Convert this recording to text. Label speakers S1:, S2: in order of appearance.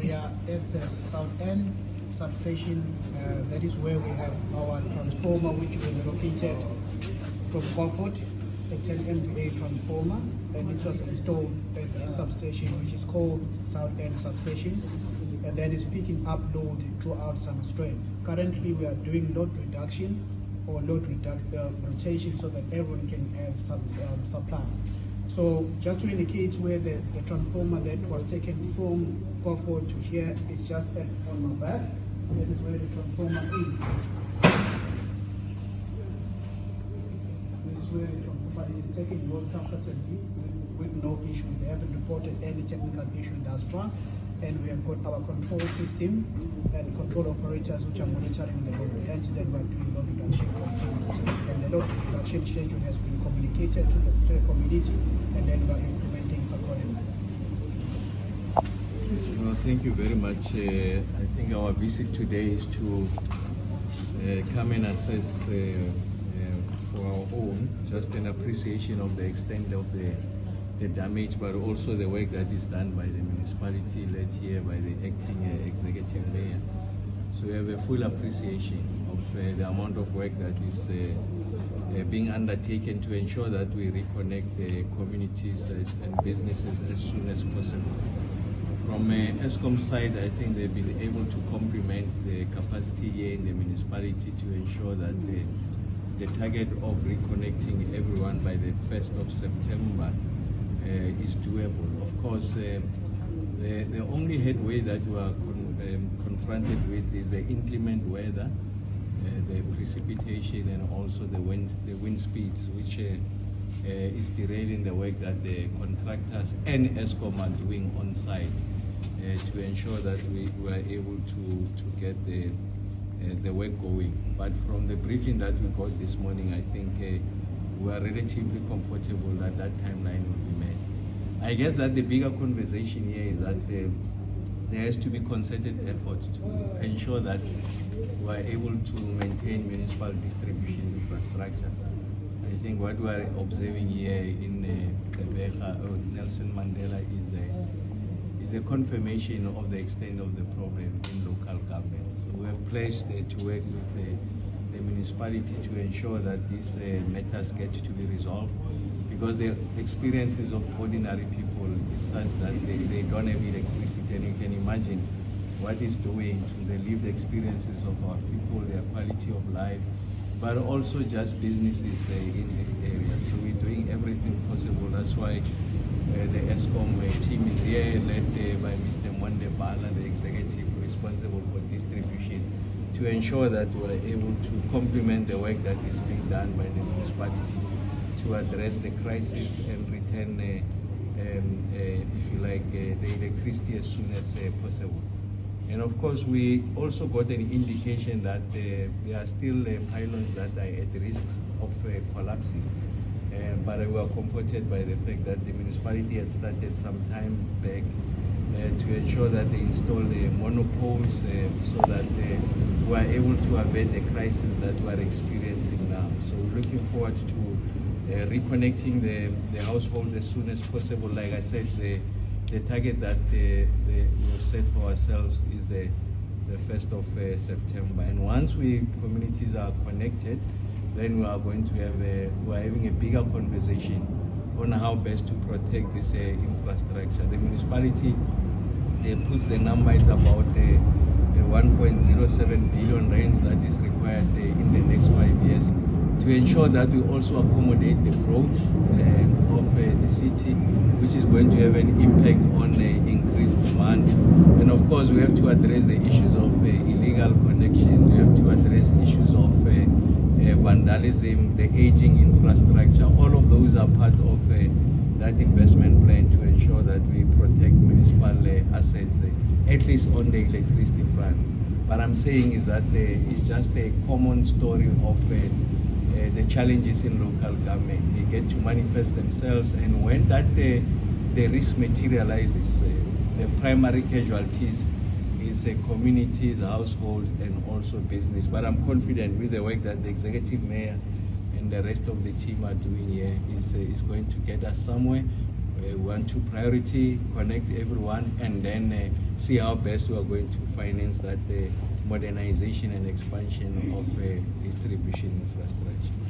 S1: we are at the South End substation. That is where we have our transformer, which was located from Beaufort, a 10 MVA transformer, and it was installed at the substation, which is called South End substation, and that is picking up load throughout summer strain. Currently, we are doing load reduction or load rotation so that everyone can have some supply. So just to indicate where the transformer that was taken from Beaufort to here is just on my back. This is where the transformer is. This is where the transformer is taking load comfortably with no issue. They haven't reported any technical issue thus far. And we have got our control system and control operators which are monitoring the load. Hence then we are doing load reduction from time to time. And the load reduction schedule has been communicated to the community, and then we are implementing accordingly.
S2: Well, thank you very much. I think our visit today is to come and assess for our own, just an appreciation of the extent of the damage, but also the work that is done by the municipality, led here by the acting executive mayor. So we have a full appreciation of the amount of work that is being undertaken to ensure that we reconnect the communities and businesses as soon as possible. From ESCOM side, I think they've been able to complement the capacity here in the municipality to ensure that the target of reconnecting everyone by the 1st of September is doable. Of course, the only headway that we are confronted with is the inclement weather, the precipitation, and also the wind speeds, which is derailing the work that the contractors and ESCOM are doing on site to ensure that we were able to get the work going. But from the briefing that we got this morning, I think we are relatively comfortable that that timeline will be met. I guess that the bigger conversation here is that there has to be concerted effort to ensure that we are able to maintain municipal distribution infrastructure. I think what we are observing here in Nelson Mandela is a confirmation of the extent of the problem in local government. So we have pledged to work with the municipality to ensure that these matters get to be resolved, because the experiences of ordinary people is such that they don't have electricity, and you can imagine what it's doing to the lived experiences of our people, their quality of life, but also just businesses in this area. So we're doing everything possible. That's why the ESCOM team is here, led by Mr. Mtumane, the executive responsible for distribution, to ensure that we are able to complement the work that is being done by the municipality to address the crisis and return, if you like, the electricity as soon as possible. And of course, we also got an indication that there are still pylons that are at risk of collapsing. But we are comforted by the fact that the municipality had started some time back to ensure that they install monopoles so that we are able to avert the crisis that we are experiencing now. So we're looking forward to reconnecting the households as soon as possible. Like I said, the target that we have set for ourselves is the 1st of September. And once communities are connected, then we are going to have we are having a bigger conversation on how best to protect this infrastructure. The municipality puts the number, it's about 1.07 billion rands that is required in the next 5 years to ensure that we also accommodate the growth of the city, which is going to have an impact on increased demand. And of course, we have to address the issues of illegal connections. We have to address issues of vandalism, the aging infrastructure. All of those are part of that investment plan to ensure that we protect municipal assets, at least on the electricity front. What I'm saying is that it's just a common story of the challenges in local government. They get to manifest themselves, and when that the risk materializes, the primary casualties is communities, households, and also business. But I'm confident with the work that the executive mayor and the rest of the team are doing here is going to get us somewhere. We want to priority connect everyone and then see how best we are going to finance that modernization and expansion of distribution infrastructure.